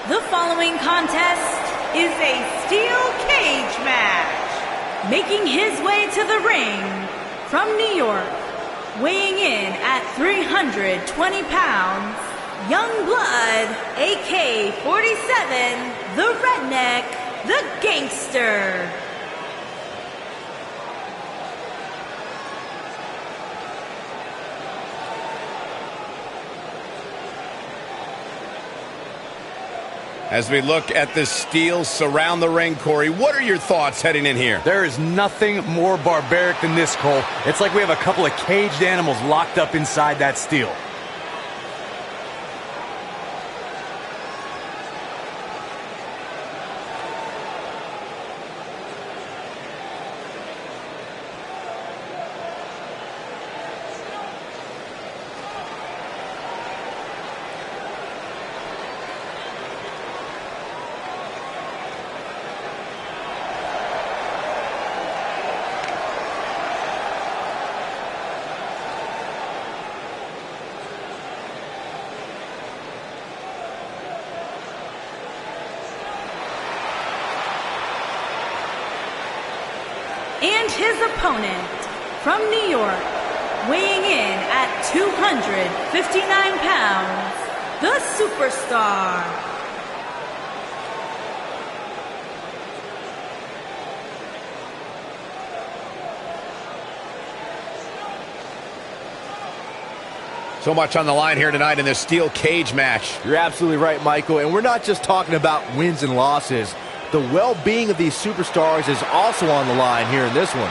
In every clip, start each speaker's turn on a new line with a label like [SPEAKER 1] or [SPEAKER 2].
[SPEAKER 1] The following contest is a steel cage match. Making his way to the ring from New York, weighing in at 320 pounds, Young Blood, AK-47, the Redneck, the Gangster.
[SPEAKER 2] As we look at the steel surround the ring, Corey, what are your thoughts heading in here?
[SPEAKER 3] There is nothing more barbaric than this, Cole. It's like we have a couple of caged animals locked up inside that steel.
[SPEAKER 1] And his opponent from New York, weighing in at 259 pounds, the Superstar.
[SPEAKER 2] So much on the line here tonight in this steel cage match.
[SPEAKER 4] You're absolutely right, Michael, and we're not just talking about wins and losses. The well-being of these superstars is also on the line here in this one.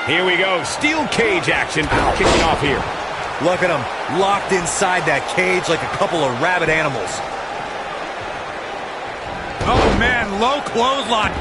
[SPEAKER 2] Here we go, steel cage action kicking off here.
[SPEAKER 3] Look at them, locked inside that cage like a couple of rabid animals. Oh man, low clothesline.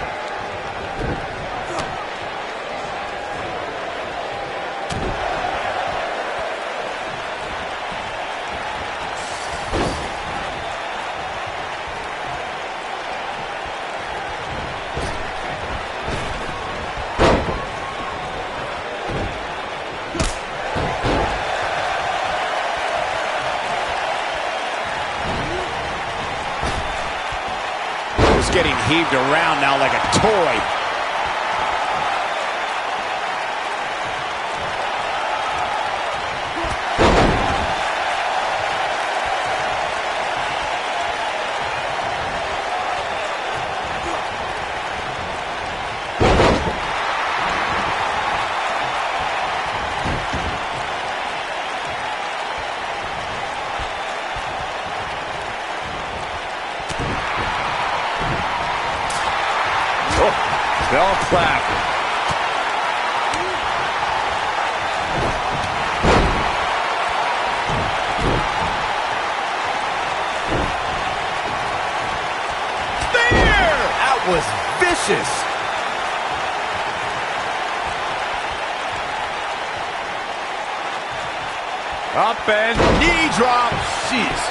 [SPEAKER 2] Getting heaved around now like a toy.
[SPEAKER 3] Bell clap.
[SPEAKER 4] There! That was vicious.
[SPEAKER 3] Up and knee drop. Jeez.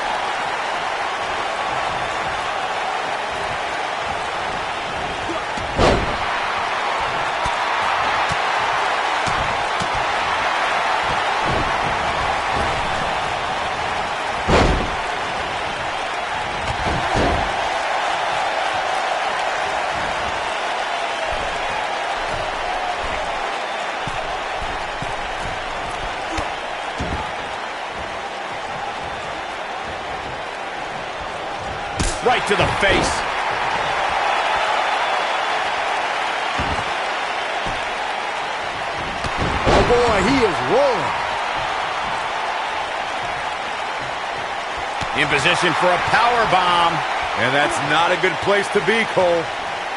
[SPEAKER 2] Right to the face.
[SPEAKER 4] Oh boy, he is rolling.
[SPEAKER 2] In position for a power bomb.
[SPEAKER 3] And that's not a good place to be, Cole.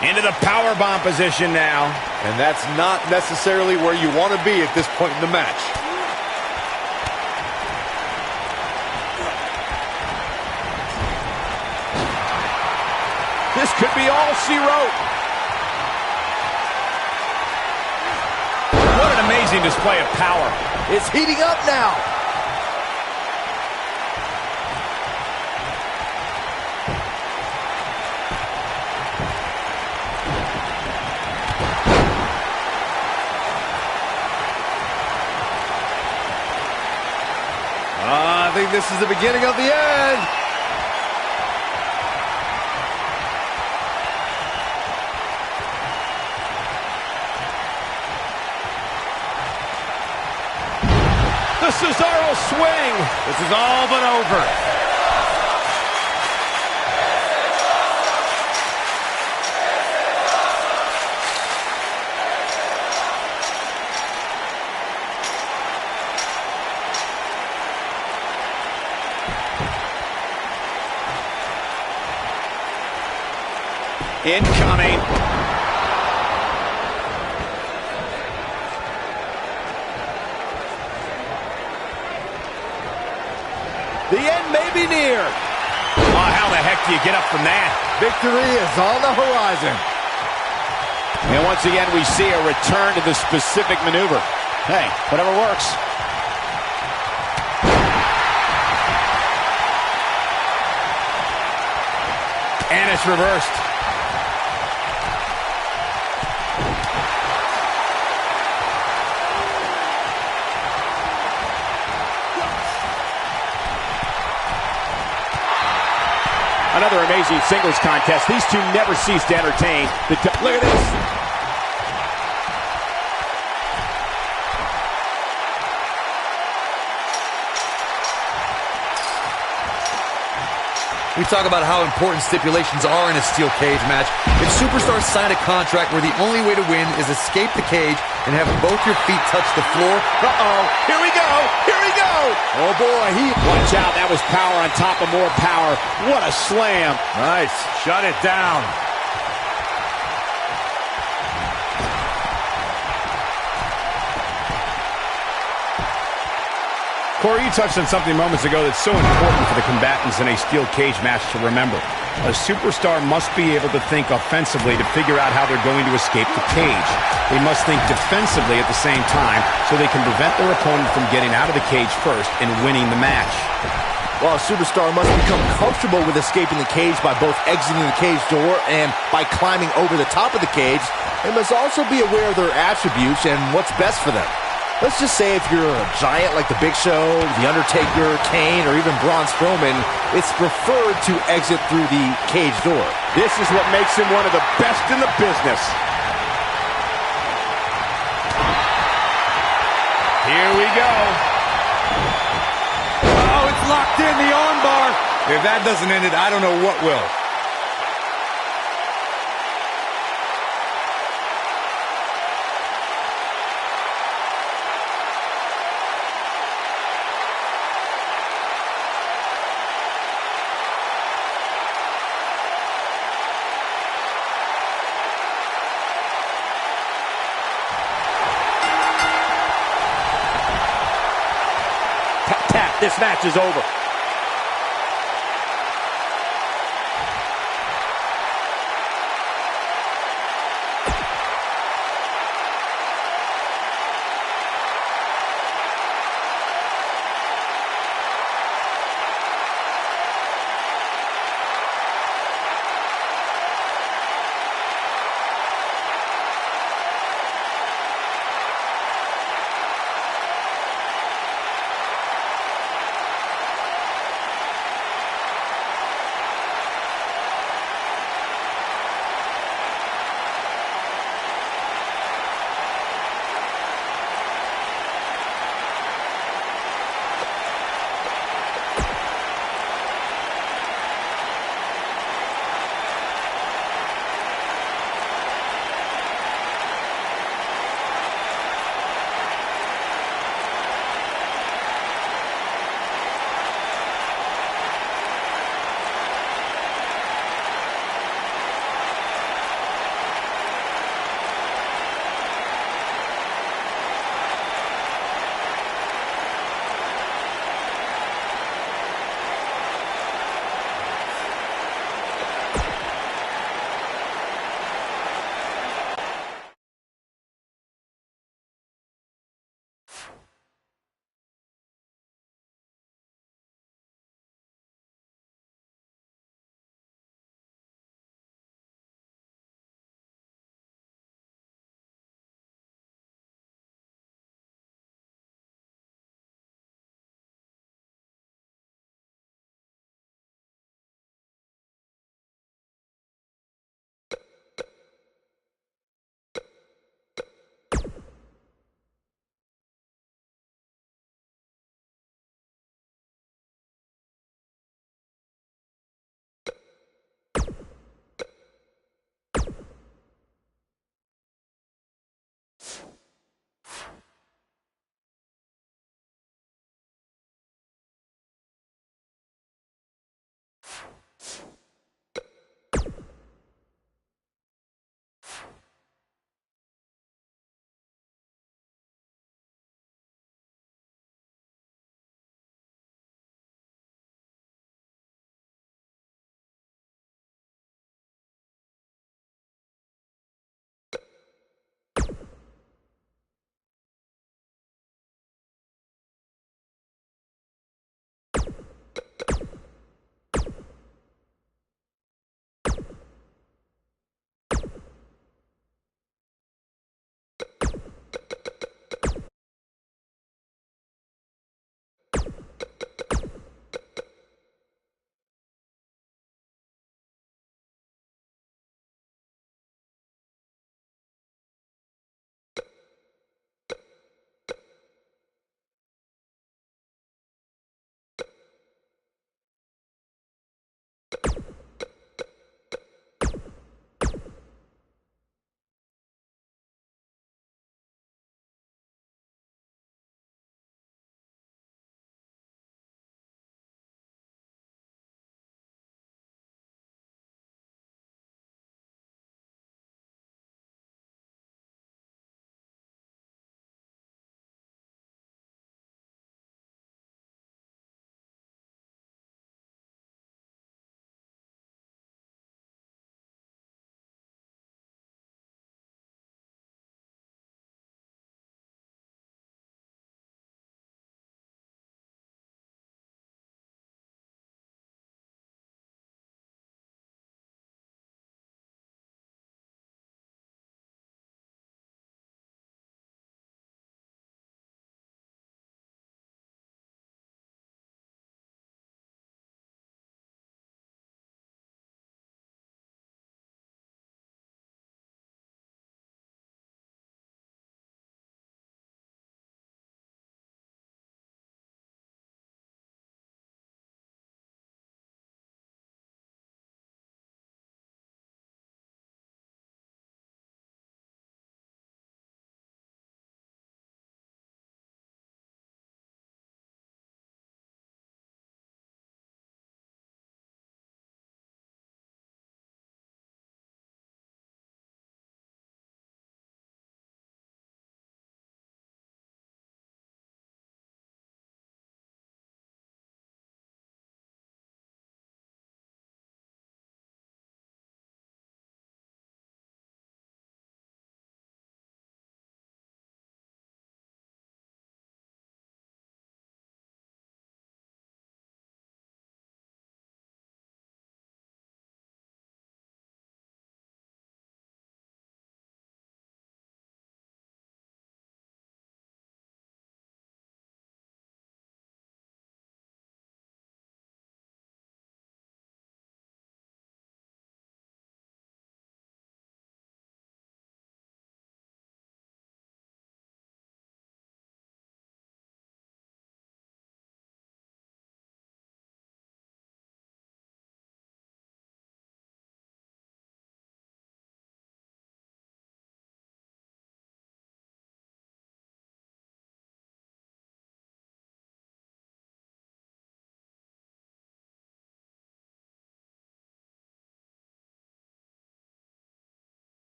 [SPEAKER 2] Into the powerbomb position now.
[SPEAKER 4] And that's not necessarily where you want to be at this point in the match.
[SPEAKER 2] This could be all she wrote. What an amazing display of power.
[SPEAKER 4] It's heating up now. I think this is the beginning of the end.
[SPEAKER 2] The Cesaro swing.
[SPEAKER 3] This is all but over.
[SPEAKER 2] Incoming.
[SPEAKER 4] The end may be near.
[SPEAKER 2] Oh, how the heck do you get up from that?
[SPEAKER 4] Victory is on the horizon.
[SPEAKER 2] And once again, we see a return to the specific maneuver. Hey, whatever works. And it's reversed. Another amazing singles contest. These two never cease to entertain. Look at this.
[SPEAKER 3] We talk about how important stipulations are in a steel cage match. If superstars sign a contract where the only way to win is escape the cage and have both your feet touch the floor.
[SPEAKER 2] Uh-oh. Here we go. Here we go.
[SPEAKER 4] Oh, boy.
[SPEAKER 2] Watch out. That was power on top of more power. What a slam.
[SPEAKER 3] Nice. Shut it down.
[SPEAKER 2] Corey, you touched on something moments ago that's so important for the combatants in a steel cage match to remember. A superstar must be able to think offensively to figure out how they're going to escape the cage. They must think defensively at the same time so they can prevent their opponent from getting out of the cage first and winning the match.
[SPEAKER 4] Well, a superstar must become comfortable with escaping the cage by both exiting the cage door and by climbing over the top of the cage. They must also be aware of their attributes and what's best for them. Let's just say if you're a giant like The Big Show, The Undertaker, Kane, or even Braun Strowman, it's preferred to exit through the cage door.
[SPEAKER 2] This is what makes him one of the best in the business. Here we go.
[SPEAKER 3] Oh, it's locked in, the armbar. If that doesn't end it, I don't know what will.
[SPEAKER 2] This match is over.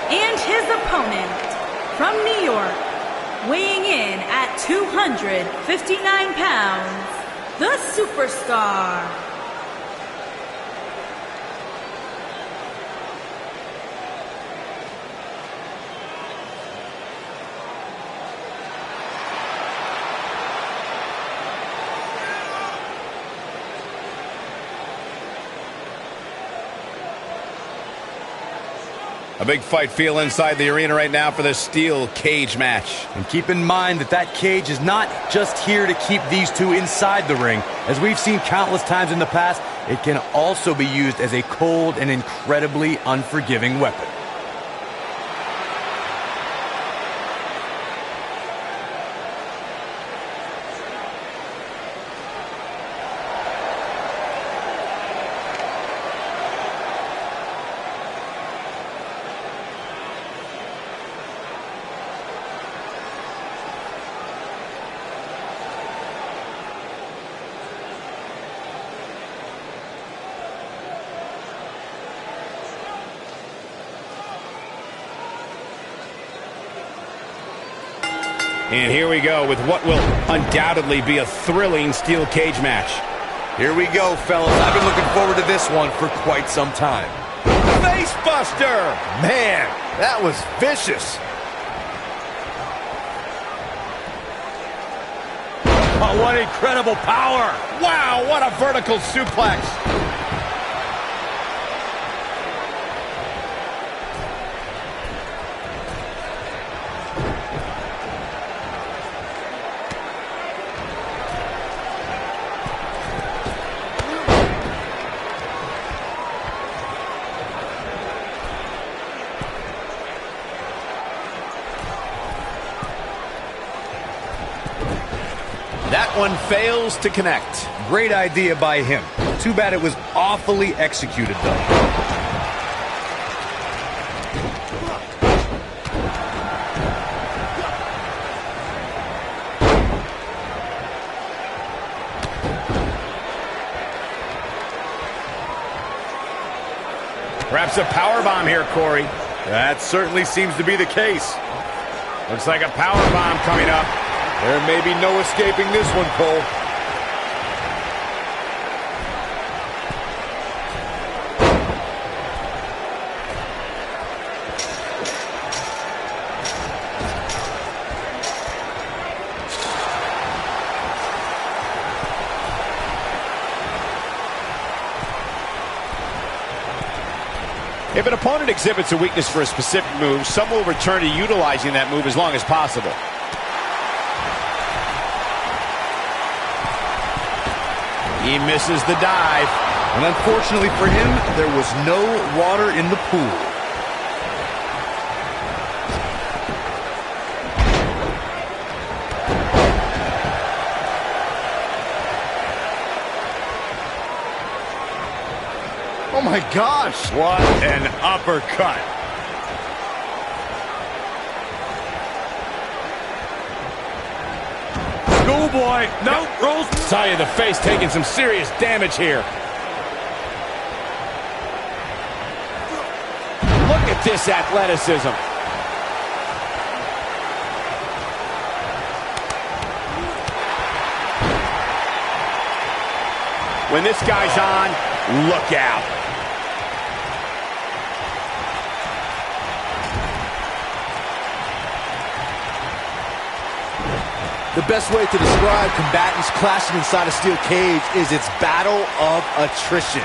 [SPEAKER 1] And his opponent, from New York, weighing in at 259 pounds, the Superstar.
[SPEAKER 2] A big fight feel inside the arena right now for this steel cage match.
[SPEAKER 3] And keep in mind that that cage is not just here to keep these two inside the ring. As we've seen countless times in the past, it can also be used as a cold and incredibly unforgiving weapon.
[SPEAKER 2] And here we go with what will undoubtedly be a thrilling steel cage match.
[SPEAKER 3] Here we go, fellas. I've been looking forward to this one for quite some time.
[SPEAKER 2] Face buster!
[SPEAKER 4] Man, that was vicious.
[SPEAKER 3] Oh, what incredible power!
[SPEAKER 2] Wow, what a vertical suplex!
[SPEAKER 4] That one fails to connect.
[SPEAKER 3] Great idea by him. Too bad it was awfully executed, though.
[SPEAKER 2] Perhaps a powerbomb here, Corey.
[SPEAKER 3] That certainly seems to be the case.
[SPEAKER 2] Looks like a powerbomb coming up.
[SPEAKER 3] There may be no escaping this one, Cole.
[SPEAKER 2] If an opponent exhibits a weakness for a specific move, some will return to utilizing that move as long as possible. He misses the dive.
[SPEAKER 3] And unfortunately for him, there was no water in the pool.
[SPEAKER 4] Oh my gosh!
[SPEAKER 3] What an uppercut. Schoolboy. No, rolls.
[SPEAKER 2] Tell you, the face taking some serious damage here. Look at this athleticism. When this guy's on, look out.
[SPEAKER 4] The best way to describe combatants clashing inside a steel cage is its battle of attrition.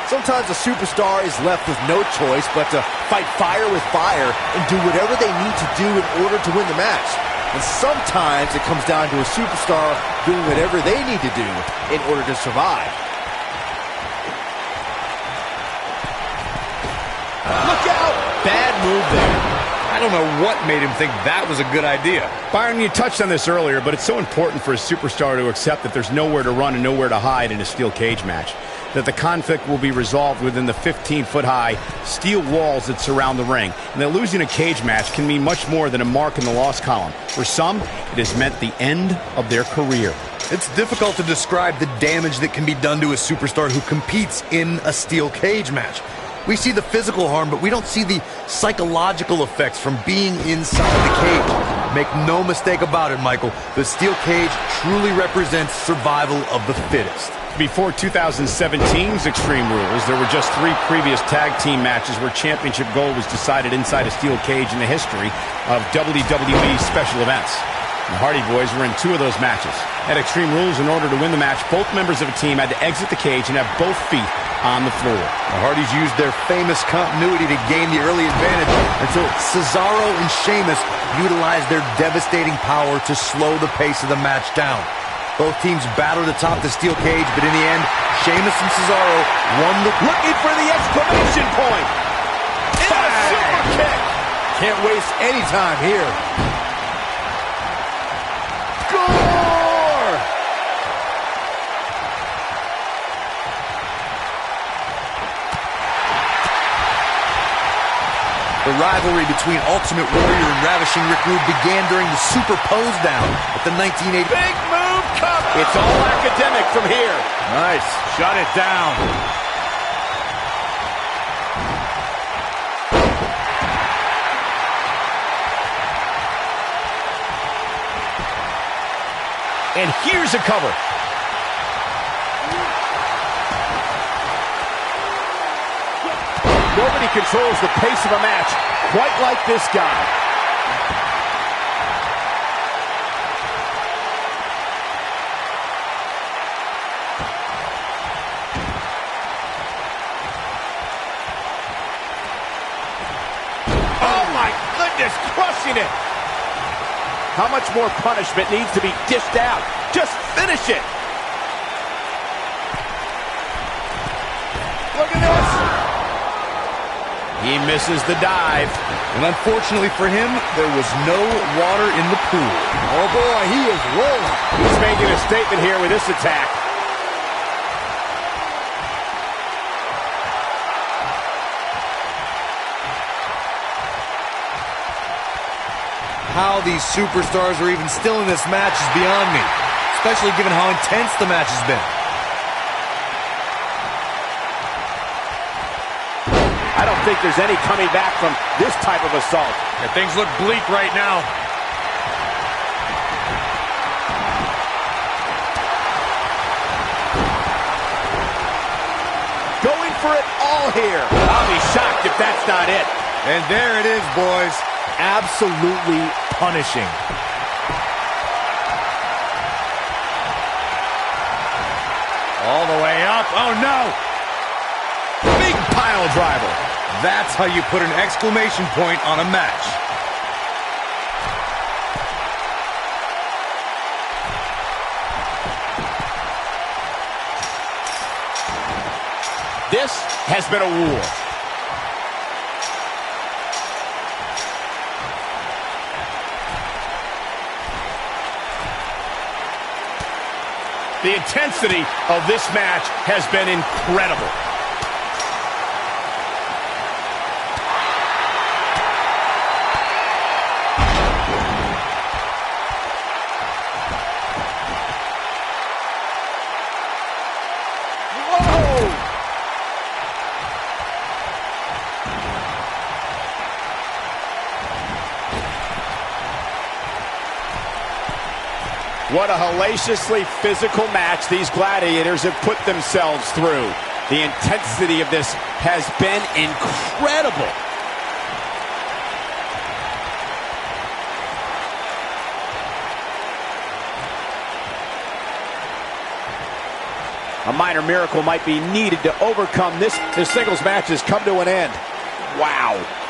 [SPEAKER 4] Sometimes a superstar is left with no choice but to fight fire with fire and do whatever they need to do in order to win the match. And sometimes it comes down to a superstar doing whatever they need to do in order to survive.
[SPEAKER 3] Look out! Bad move there. I don't know what made him think that was a good idea.
[SPEAKER 2] Byron, you touched on this earlier, but it's so important for a superstar to accept that there's nowhere to run and nowhere to hide in a steel cage match. That the conflict will be resolved within the 15-foot-high steel walls that surround the ring. And that losing a cage match can mean much more than a mark in the loss column. For some, it has meant the end of their career.
[SPEAKER 3] It's difficult to describe the damage that can be done to a superstar who competes in a steel cage match. We see the physical harm, but we don't see the psychological effects from being inside the cage. Make no mistake about it, Michael. The steel cage truly represents survival of the fittest.
[SPEAKER 2] Before 2017's Extreme Rules, there were just 3 previous tag team matches where championship gold was decided inside a steel cage in the history of WWE special events. The Hardy Boys were in 2 of those matches. At Extreme Rules, in order to win the match, both members of a team had to exit the cage and have both feet on the floor.
[SPEAKER 3] The Hardys used their famous continuity to gain the early advantage until Cesaro and Sheamus utilized their devastating power to slow the pace of the match down. Both teams battled atop the steel cage, but in the end, Sheamus and Cesaro won the...
[SPEAKER 2] Looking for the exclamation point! In a super kick!
[SPEAKER 4] Can't waste any time here.
[SPEAKER 2] Score!
[SPEAKER 3] The rivalry between Ultimate Warrior and Ravishing Rick Rude began during the Super Pose Down at the 1980...
[SPEAKER 2] Big move coming! It's all academic from here.
[SPEAKER 3] Nice. Shut it down.
[SPEAKER 2] And here's a cover. Nobody controls the pace of a match quite like this guy. Oh my goodness, crushing it. How much more punishment needs to be dished out? Just finish it. Look at this. He misses the dive.
[SPEAKER 3] And unfortunately for him, there was no water in the pool.
[SPEAKER 4] Oh boy, he is rolling.
[SPEAKER 2] He's making a statement here with this attack.
[SPEAKER 3] How these superstars are even still in this match is beyond me, especially given how intense the match has been.
[SPEAKER 2] I don't think there's any coming back from this type of assault.
[SPEAKER 3] Yeah, things look bleak right now.
[SPEAKER 2] Going for it all here. I'll be shocked if that's not it.
[SPEAKER 3] And there it is, boys.
[SPEAKER 4] Absolutely punishing.
[SPEAKER 3] All the way up. Oh, no.
[SPEAKER 2] Big pile driver.
[SPEAKER 3] That's how you put an exclamation point on a match.
[SPEAKER 2] This has been a war. The intensity of this match has been incredible. What a hellaciously physical match these gladiators have put themselves through. The intensity of this has been incredible. A minor miracle might be needed to overcome this.
[SPEAKER 4] This singles match has come to an end.
[SPEAKER 2] Wow.